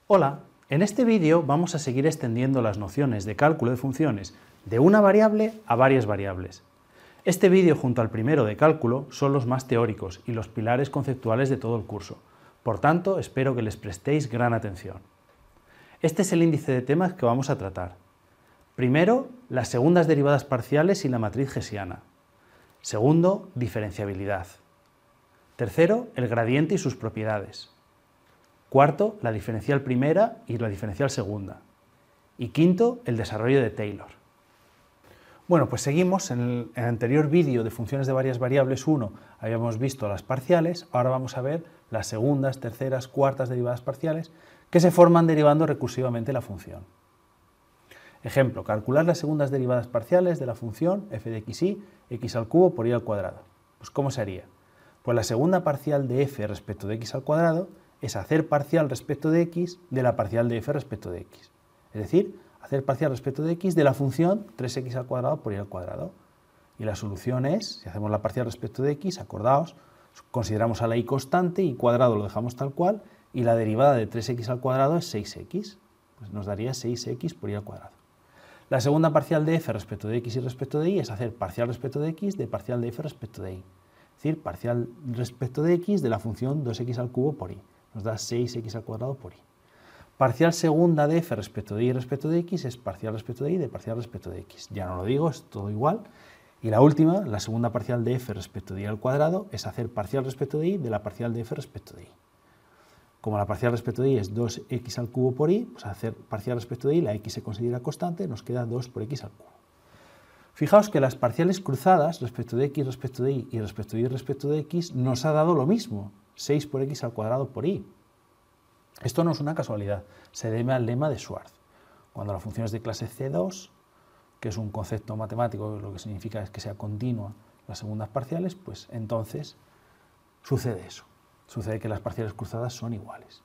Hola, en este vídeo vamos a seguir extendiendo las nociones de cálculo de funciones de una variable a varias variables. Este vídeo junto al primero de cálculo son los más teóricos y los pilares conceptuales de todo el curso, por tanto espero que les prestéis gran atención. Este es el índice de temas que vamos a tratar. Primero, las segundas derivadas parciales y la matriz hessiana. Segundo, diferenciabilidad. Tercero, el gradiente y sus propiedades. Cuarto, la diferencial primera y la diferencial segunda. Y quinto, el desarrollo de Taylor. Bueno, pues seguimos. En el anterior vídeo de funciones de varias variables 1 habíamos visto las parciales, ahora vamos a ver las segundas, terceras, cuartas derivadas parciales que se forman derivando recursivamente la función. Ejemplo, calcular las segundas derivadas parciales de la función f de xy, x al cubo por y al cuadrado. Pues ¿cómo se haría? Pues la segunda parcial de f respecto de x al cuadrado es hacer parcial respecto de x de la parcial de f respecto de x. Es decir, hacer parcial respecto de x de la función 3x al cuadrado por y al cuadrado. Y la solución es, si hacemos la parcial respecto de x, acordaos, consideramos a la y constante y cuadrado lo dejamos tal cual, y la derivada de 3x al cuadrado es 6x. Pues nos daría 6x por y al cuadrado. La segunda parcial de f respecto de x y respecto de y es hacer parcial respecto de x de parcial de f respecto de y. Es decir, parcial respecto de x de la función 2x al cubo por y. Nos da 6x al cuadrado por y. Parcial segunda de f respecto de y respecto de x es parcial respecto de y de parcial respecto de x. Ya no lo digo, es todo igual. Y la última, la segunda parcial de f respecto de y al cuadrado, es hacer parcial respecto de y de la parcial de f respecto de y. Como la parcial respecto de y es 2x al cubo por y, pues hacer parcial respecto de y, la x se considera constante, nos queda 2 por x al cubo. Fijaos que las parciales cruzadas respecto de x respecto de y respecto de y respecto de x nos ha dado lo mismo, 6 por x al cuadrado por y. Esto no es una casualidad, se debe al lema de Schwarz. Cuando la función es de clase C2, que es un concepto matemático, lo que significa es que sea continua las segundas parciales, pues entonces sucede eso. Sucede que las parciales cruzadas son iguales.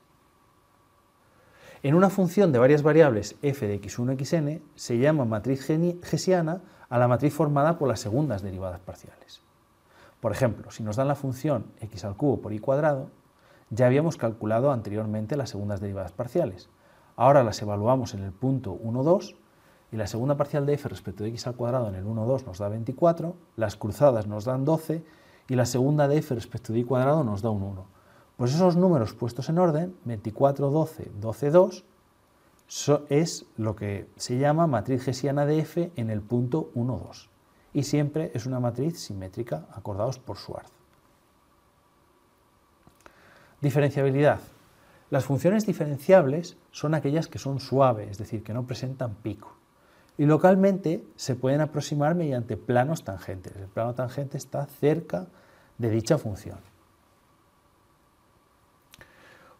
En una función de varias variables f de x1, xn, se llama matriz hessiana a la matriz formada por las segundas derivadas parciales. Por ejemplo, si nos dan la función x al cubo por y cuadrado, ya habíamos calculado anteriormente las segundas derivadas parciales. Ahora las evaluamos en el punto 1, 2, y la segunda parcial de f respecto de x al cuadrado en el 1, 2 nos da 24, las cruzadas nos dan 12, y la segunda de f respecto de y cuadrado nos da un 1. Pues esos números puestos en orden, 24, 12, 12, 2, es lo que se llama matriz hessiana de f en el punto 1, 2. Y siempre es una matriz simétrica, acordados por Schwarz. Diferenciabilidad. Las funciones diferenciables son aquellas que son suaves, es decir, que no presentan pico. Y localmente se pueden aproximar mediante planos tangentes. El plano tangente está cerca de dicha función.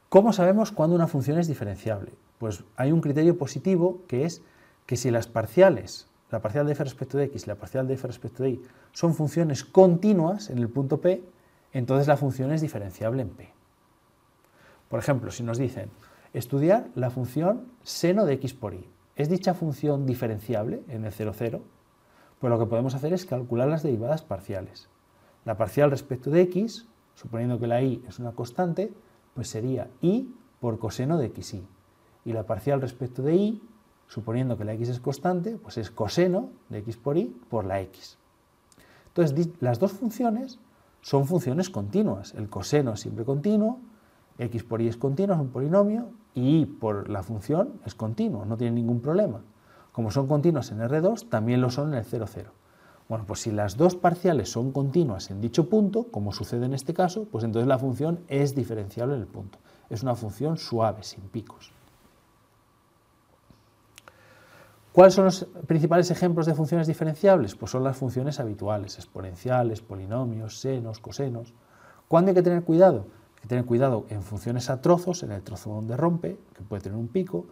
¿Cómo sabemos cuándo una función es diferenciable? Pues hay un criterio positivo que es que si las parciales, la parcial de f respecto de x y la parcial de f respecto de y, son funciones continuas en el punto P, entonces la función es diferenciable en P. Por ejemplo, si nos dicen estudiar la función seno de x por y, ¿es dicha función diferenciable en el 0, 0? Pues lo que podemos hacer es calcular las derivadas parciales. La parcial respecto de x, suponiendo que la y es una constante, pues sería y por coseno de xy. Y la parcial respecto de y, suponiendo que la x es constante, pues es coseno de x por y por la x. Entonces, las dos funciones son funciones continuas. El coseno es siempre continuo, x por y es continuo, es un polinomio, y y por la función es continuo, no tiene ningún problema. Como son continuas en R2, también lo son en el 0, 0. Bueno, pues si las dos parciales son continuas en dicho punto, como sucede en este caso, pues entonces la función es diferenciable en el punto. Es una función suave, sin picos. ¿Cuáles son los principales ejemplos de funciones diferenciables? Pues son las funciones habituales, exponenciales, polinomios, senos, cosenos. ¿Cuándo hay que tener cuidado? Hay que tener cuidado en funciones a trozos, en el trozo donde rompe, que puede tener un pico,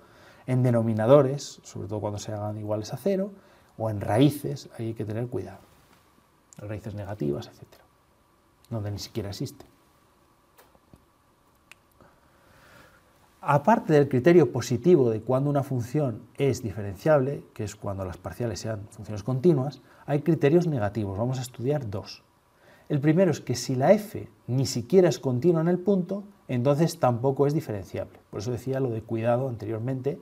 en denominadores, sobre todo cuando se hagan iguales a 0, o en raíces, ahí hay que tener cuidado. Raíces negativas, etc. Donde ni siquiera existe. Aparte del criterio positivo de cuando una función es diferenciable, que es cuando las parciales sean funciones continuas, hay criterios negativos. Vamos a estudiar dos. El primero es que si la f ni siquiera es continua en el punto, entonces tampoco es diferenciable. Por eso decía lo de cuidado anteriormente,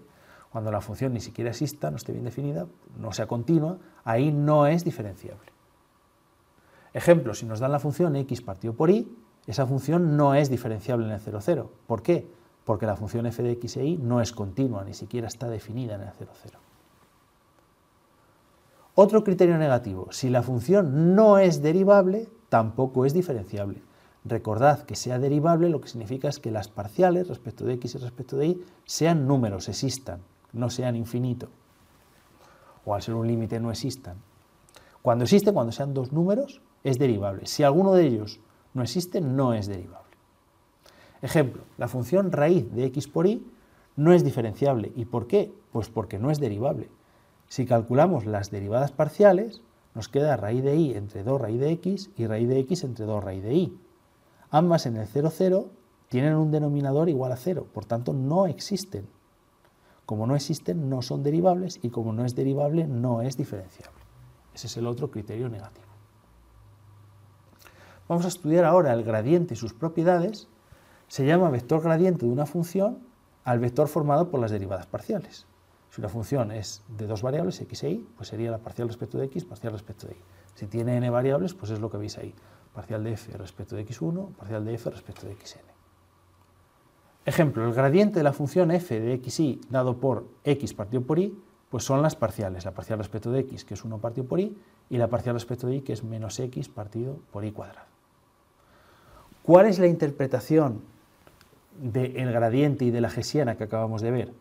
cuando la función ni siquiera exista, no esté bien definida, no sea continua, ahí no es diferenciable. Ejemplo, si nos dan la función x partido por y, esa función no es diferenciable en el 0, 0. ¿Por qué? Porque la función f de x e y no es continua, ni siquiera está definida en el 0, 0. Otro criterio negativo, si la función no es derivable, tampoco es diferenciable. Recordad que sea derivable lo que significa es que las parciales respecto de x y respecto de y sean números, existan, no sean infinitos. O al ser un límite no existan. Cuando existe, cuando sean dos números, es derivable. Si alguno de ellos no existe, no es derivable. Ejemplo, la función raíz de x por y no es diferenciable. ¿Y por qué? Pues porque no es derivable. Si calculamos las derivadas parciales, nos queda raíz de y entre 2 raíz de x y raíz de x entre 2 raíz de y. Ambas en el 0, 0 tienen un denominador igual a 0, por tanto no existen. Como no existen, no son derivables y como no es derivable, no es diferenciable. Ese es el otro criterio negativo. Vamos a estudiar ahora el gradiente y sus propiedades. Se llama vector gradiente de una función al vector formado por las derivadas parciales. Si una función es de dos variables, x e y, pues sería la parcial respecto de x, parcial respecto de y. Si tiene n variables, pues es lo que veis ahí. Parcial de f respecto de x1, parcial de f respecto de xn. Ejemplo, el gradiente de la función f de xy dado por x partido por y, pues son las parciales. La parcial respecto de x, que es 1 partido por y, y la parcial respecto de y, que es menos x partido por y cuadrado. ¿Cuál es la interpretación del gradiente y de la hessiana que acabamos de ver?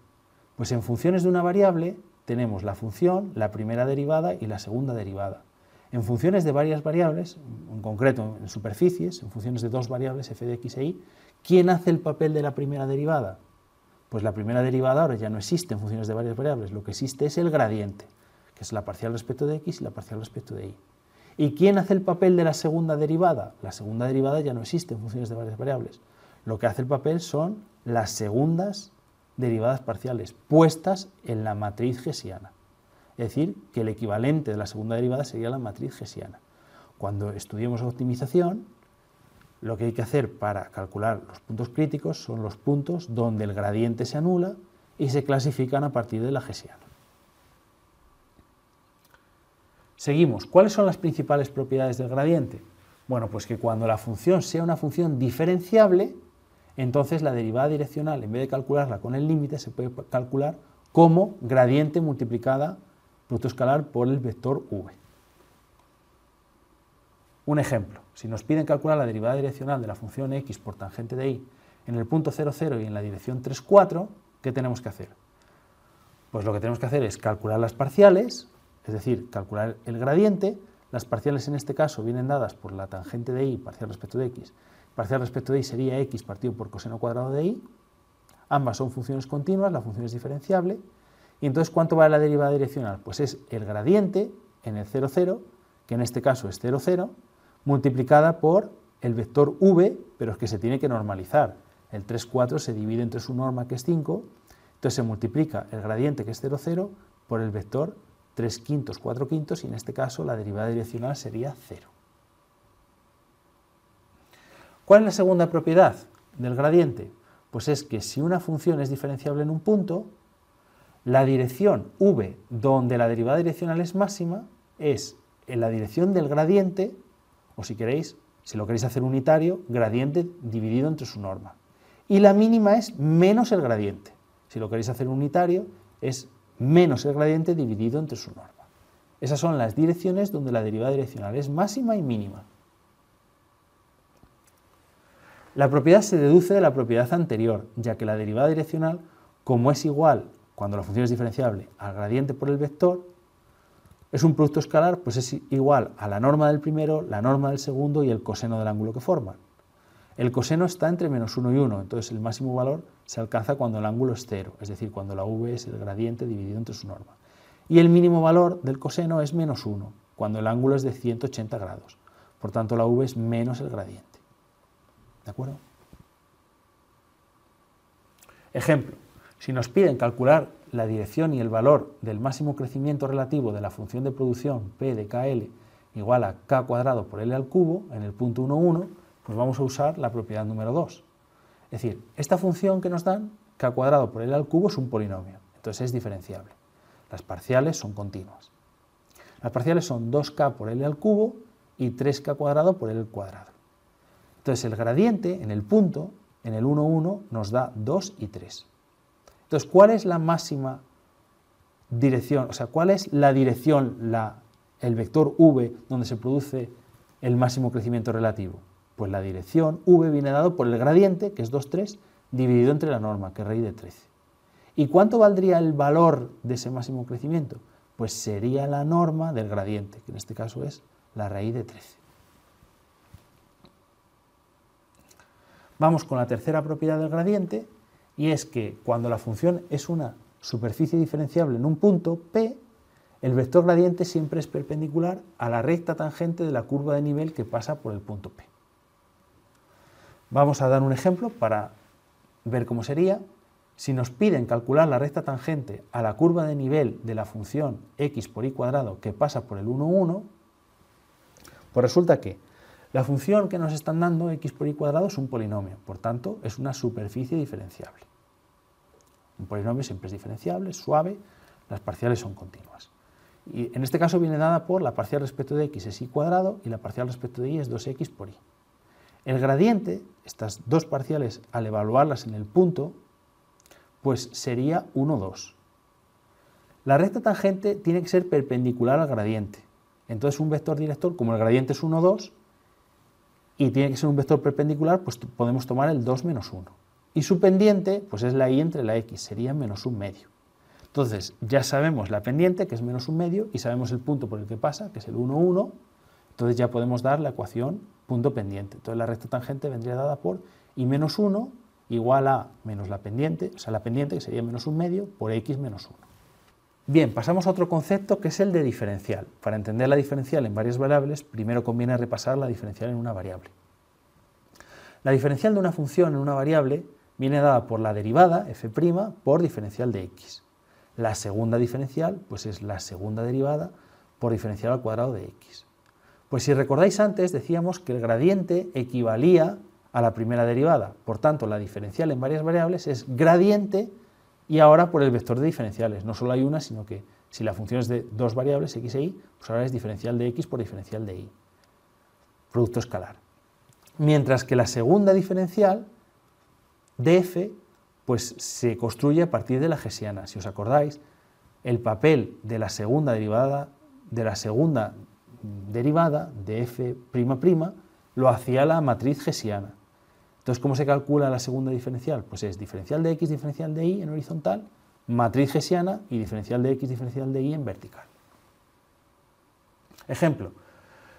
Pues en funciones de una variable tenemos la función, la primera derivada y la segunda derivada. En funciones de varias variables, en concreto en superficies, en funciones de dos variables, f de x e y, ¿quién hace el papel de la primera derivada? Pues la primera derivada ahora ya no existe en funciones de varias variables, lo que existe es el gradiente, que es la parcial respecto de x y la parcial respecto de y. ¿Y quién hace el papel de la segunda derivada? La segunda derivada ya no existe en funciones de varias variables. Lo que hace el papel son las segundas derivadas parciales puestas en la matriz hessiana. Es decir, que el equivalente de la segunda derivada sería la matriz hessiana. Cuando estudiemos optimización, lo que hay que hacer para calcular los puntos críticos son los puntos donde el gradiente se anula y se clasifican a partir de la hessiana. Seguimos. ¿Cuáles son las principales propiedades del gradiente? Bueno, pues que cuando la función sea una función diferenciable, entonces la derivada direccional, en vez de calcularla con el límite, se puede calcular como gradiente multiplicada producto escalar por el vector v. Un ejemplo, si nos piden calcular la derivada direccional de la función x por tangente de y en el punto 0, 0 y en la dirección 3, 4, ¿qué tenemos que hacer? Pues lo que tenemos que hacer es calcular las parciales, es decir, calcular el gradiente. Las parciales en este caso vienen dadas por la tangente de y parcial respecto de x. Parcial respecto de y sería x partido por coseno cuadrado de y. Ambas son funciones continuas, la función es diferenciable. Y entonces, ¿cuánto vale la derivada direccional? Pues es el gradiente en el 0, 0, que en este caso es 0, 0, multiplicada por el vector v, pero es que se tiene que normalizar. El 3, 4 se divide entre su norma, que es 5, entonces se multiplica el gradiente, que es 0, 0, por el vector 3 quintos, 4 quintos, y en este caso la derivada direccional sería 0. ¿Cuál es la segunda propiedad del gradiente? Pues es que si una función es diferenciable en un punto, la dirección v donde la derivada direccional es máxima es en la dirección del gradiente, o si queréis, si lo queréis hacer unitario, gradiente dividido entre su norma. Y la mínima es menos el gradiente. Si lo queréis hacer unitario, es menos el gradiente dividido entre su norma. Esas son las direcciones donde la derivada direccional es máxima y mínima. La propiedad se deduce de la propiedad anterior, ya que la derivada direccional, como es igual, cuando la función es diferenciable, al gradiente por el vector, es un producto escalar, pues es igual a la norma del primero, la norma del segundo y el coseno del ángulo que forman. El coseno está entre menos 1 y 1, entonces el máximo valor se alcanza cuando el ángulo es 0, es decir, cuando la v es el gradiente dividido entre su norma. Y el mínimo valor del coseno es menos 1, cuando el ángulo es de 180 grados. Por tanto, la v es menos el gradiente. ¿De acuerdo? Ejemplo, si nos piden calcular la dirección y el valor del máximo crecimiento relativo de la función de producción P de KL igual a k cuadrado por L al cubo, en el punto 1, 1, pues vamos a usar la propiedad número 2. Es decir, esta función que nos dan, k cuadrado por L al cubo, es un polinomio, entonces es diferenciable. Las parciales son continuas. Las parciales son 2k por L al cubo y 3k cuadrado por L al cuadrado. Entonces el gradiente en el punto, en el 1, 1, nos da 2 y 3. Entonces, ¿cuál es la máxima dirección? O sea, ¿cuál es la dirección, el vector v, donde se produce el máximo crecimiento relativo? Pues la dirección v viene dado por el gradiente, que es 2, 3, dividido entre la norma, que es raíz de 13. ¿Y cuánto valdría el valor de ese máximo crecimiento? Pues sería la norma del gradiente, que en este caso es la raíz de 13. Vamos con la tercera propiedad del gradiente, y es que cuando la función es una superficie diferenciable en un punto, P, el vector gradiente siempre es perpendicular a la recta tangente de la curva de nivel que pasa por el punto P. Vamos a dar un ejemplo para ver cómo sería. Si nos piden calcular la recta tangente a la curva de nivel de la función x por y cuadrado que pasa por el 1, 1, pues resulta que la función que nos están dando, x por y cuadrado, es un polinomio, por tanto es una superficie diferenciable. Un polinomio siempre es diferenciable, es suave, las parciales son continuas. Y en este caso viene dada por la parcial respecto de x es y cuadrado y la parcial respecto de y es 2x por y. El gradiente, estas dos parciales al evaluarlas en el punto, pues sería 1, 2. La recta tangente tiene que ser perpendicular al gradiente. Entonces un vector director, como el gradiente es 1, 2, y tiene que ser un vector perpendicular, pues podemos tomar el 2 menos 1. Y su pendiente, pues es la y entre la x, sería menos 1 medio. Entonces ya sabemos la pendiente, que es menos 1 medio, y sabemos el punto por el que pasa, que es el 1, 1, entonces ya podemos dar la ecuación punto pendiente. Entonces la recta tangente vendría dada por y menos 1 igual a menos la pendiente, o sea la pendiente que sería menos 1 medio por x menos 1. Bien, pasamos a otro concepto que es el de diferencial. Para entender la diferencial en varias variables, primero conviene repasar la diferencial en una variable. La diferencial de una función en una variable viene dada por la derivada, f', por diferencial de x. La segunda diferencial, pues es la segunda derivada por diferencial al cuadrado de x. Pues si recordáis antes, decíamos que el gradiente equivalía a la primera derivada. Por tanto, la diferencial en varias variables es gradiente y ahora por el vector de diferenciales. No solo hay una, sino que si la función es de dos variables, x e y, pues ahora es diferencial de x por diferencial de y. Producto escalar. Mientras que la segunda diferencial de f pues se construye a partir de la hessiana. Si os acordáis, el papel de la segunda derivada de f'' lo hacía la matriz hessiana. Entonces, ¿cómo se calcula la segunda diferencial? Pues es diferencial de x, diferencial de y en horizontal, matriz hessiana y diferencial de x, diferencial de y en vertical. Ejemplo,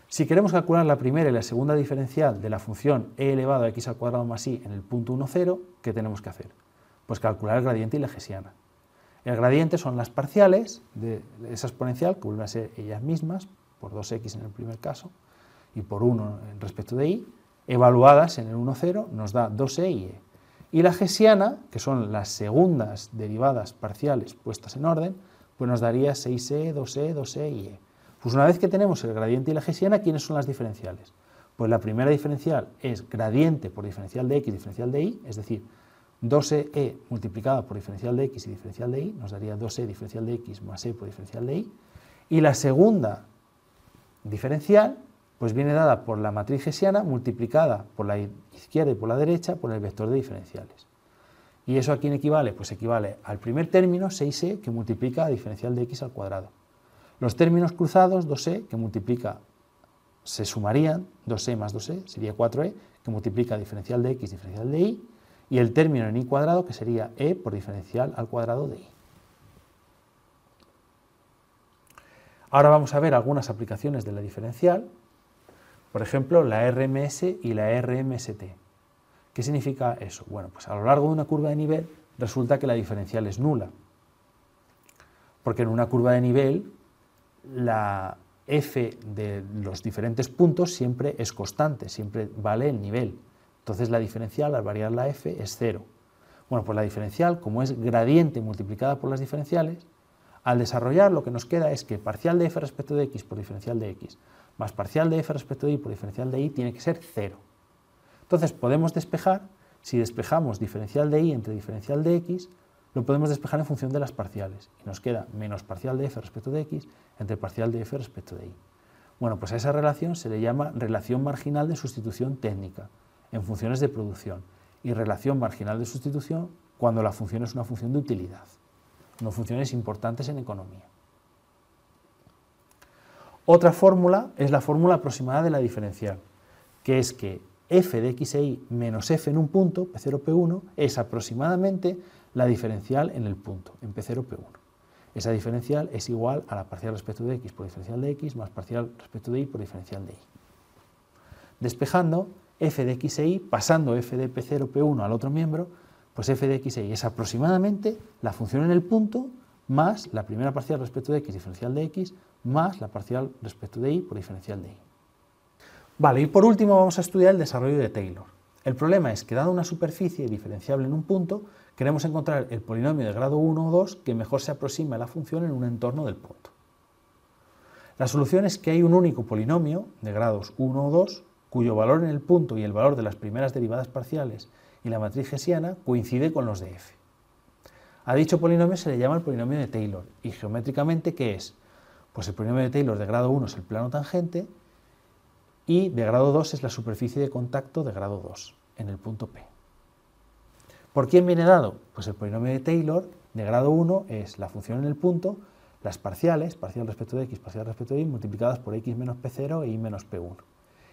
si queremos calcular la primera y la segunda diferencial de la función e elevado a x al cuadrado más y en el punto 1, 0, ¿qué tenemos que hacer? Pues calcular el gradiente y la hessiana. El gradiente son las parciales de esa exponencial, que vuelven a ser ellas mismas, por 2x en el primer caso, y por 1 en respecto de y, evaluadas en el 1, 0, nos da 2e y e. Y la hessiana, que son las segundas derivadas parciales puestas en orden, pues nos daría 6e, 2e, 2e y e. Pues una vez que tenemos el gradiente y la hessiana, ¿quiénes son las diferenciales? Pues la primera diferencial es gradiente por diferencial de x, diferencial de y, es decir, 2e multiplicada por diferencial de x y diferencial de y, nos daría 2e diferencial de x más e por diferencial de y, y la segunda diferencial pues viene dada por la matriz hessiana multiplicada por la izquierda y por la derecha por el vector de diferenciales. ¿Y eso a quién equivale? Pues equivale al primer término, 6e, que multiplica a diferencial de x al cuadrado. Los términos cruzados, 2e, que multiplica, se sumarían, 2e más 2e, sería 4e, que multiplica a diferencial de x, diferencial de y, y el término en y cuadrado, que sería e por diferencial al cuadrado de y. Ahora vamos a ver algunas aplicaciones de la diferencial, por ejemplo, la RMS y la RMST. ¿Qué significa eso? Bueno, pues a lo largo de una curva de nivel resulta que la diferencial es nula, porque en una curva de nivel la f de los diferentes puntos siempre es constante, siempre vale el nivel. Entonces la diferencial, al variar la f, es 0. Bueno, pues la diferencial, como es gradiente multiplicada por las diferenciales, Al desarrollar, lo que nos queda es que parcial de f respecto de x por diferencial de x más parcial de f respecto de y por diferencial de y tiene que ser 0. Entonces podemos despejar, si despejamos diferencial de y entre diferencial de x, lo podemos despejar en función de las parciales, y nos queda menos parcial de f respecto de x entre parcial de f respecto de y. Bueno, pues a esa relación se le llama relación marginal de sustitución técnica en funciones de producción y relación marginal de sustitución cuando la función es una función de utilidad, no funciones importantes en economía. Otra fórmula es la fórmula aproximada de la diferencial, que es que f de x e y menos f en un punto, P0, P1, es aproximadamente la diferencial en el punto, en P0, P1. Esa diferencial es igual a la parcial respecto de x por diferencial de x más parcial respecto de y por diferencial de y. Despejando, f de x e y, pasando f de P0, P1 al otro miembro, pues f de x e y es aproximadamente la función en el punto más la primera parcial respecto de x diferencial de x más la parcial respecto de y por diferencial de y. Vale, y por último vamos a estudiar el desarrollo de Taylor. El problema es que dada una superficie diferenciable en un punto, queremos encontrar el polinomio de grado 1 o 2 que mejor se aproxime a la función en un entorno del punto. La solución es que hay un único polinomio de grados 1 o 2 cuyo valor en el punto y el valor de las primeras derivadas parciales y la matriz hessiana coincide con los de f. A dicho polinomio se le llama el polinomio de Taylor y geométricamente ¿qué es? Pues el polinomio de Taylor de grado 1 es el plano tangente y de grado 2 es la superficie de contacto de grado 2 en el punto P. ¿Por quién viene dado? Pues el polinomio de Taylor de grado 1 es la función en el punto, las parciales, parcial respecto de x, parcial respecto de y, multiplicadas por x menos P0 e y menos P1.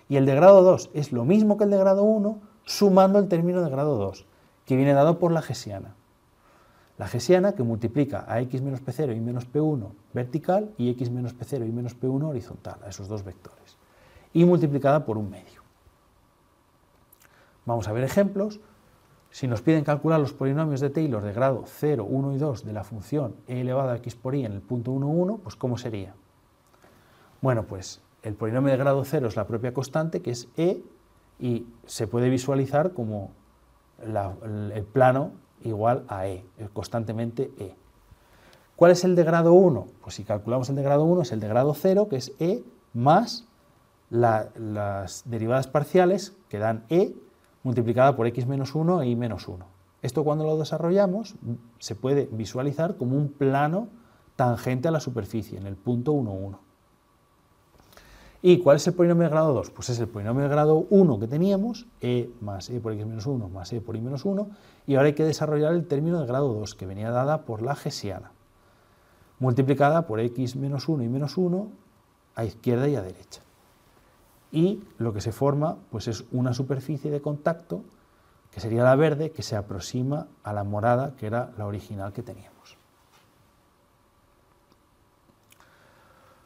Y el de grado 2 es lo mismo que el de grado 1, sumando el término de grado 2, que viene dado por la hessiana. La hessiana que multiplica a x menos P0 y menos P1 vertical y x menos P0 y menos P1 horizontal, a esos dos vectores, y multiplicada por un medio. Vamos a ver ejemplos. Si nos piden calcular los polinomios de Taylor de grado 0, 1 y 2 de la función e elevado a x por y en el punto 1, 1, pues ¿cómo sería? Bueno, pues el polinomio de grado 0 es la propia constante, que es e, y se puede visualizar como el plano igual a e, constantemente e. ¿Cuál es el de grado 1? Pues si calculamos el de grado 1 es el de grado 0, que es e, más las derivadas parciales, que dan e, multiplicada por x menos 1 e y menos 1. Esto cuando lo desarrollamos se puede visualizar como un plano tangente a la superficie, en el punto 1, 1. ¿Y cuál es el polinomio de grado 2? Pues es el polinomio de grado 1 que teníamos, e más e por x menos 1 más e por y menos 1, y ahora hay que desarrollar el término de grado 2, que venía dada por la hessiana, multiplicada por x menos 1 y menos 1 a izquierda y a derecha. Y lo que se forma pues es una superficie de contacto, que sería la verde, que se aproxima a la morada, que era la original que teníamos.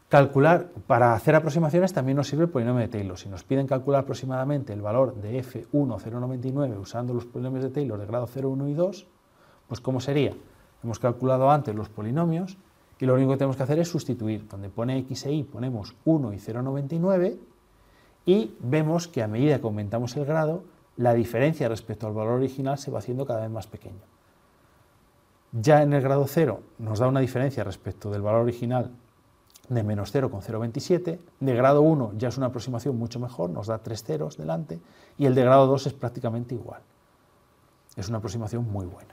Calcular, para hacer aproximaciones también nos sirve el polinomio de Taylor. Si nos piden calcular aproximadamente el valor de f1 0,99 usando los polinomios de Taylor de grado 0, 1 y 2, pues ¿cómo sería? Hemos calculado antes los polinomios y lo único que tenemos que hacer es sustituir. Donde pone x e y ponemos 1 y 0,99 y vemos que a medida que aumentamos el grado, la diferencia respecto al valor original se va haciendo cada vez más pequeña. Ya en el grado 0 nos da una diferencia respecto del valor original de menos 0,027, de grado 1 ya es una aproximación mucho mejor, nos da 3 ceros delante, y el de grado 2 es prácticamente igual. Es una aproximación muy buena.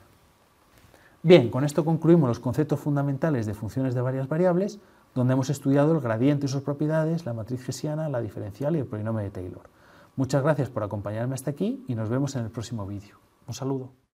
Bien, con esto concluimos los conceptos fundamentales de funciones de varias variables, donde hemos estudiado el gradiente y sus propiedades, la matriz hessiana, la diferencial y el polinomio de Taylor. Muchas gracias por acompañarme hasta aquí y nos vemos en el próximo vídeo. Un saludo.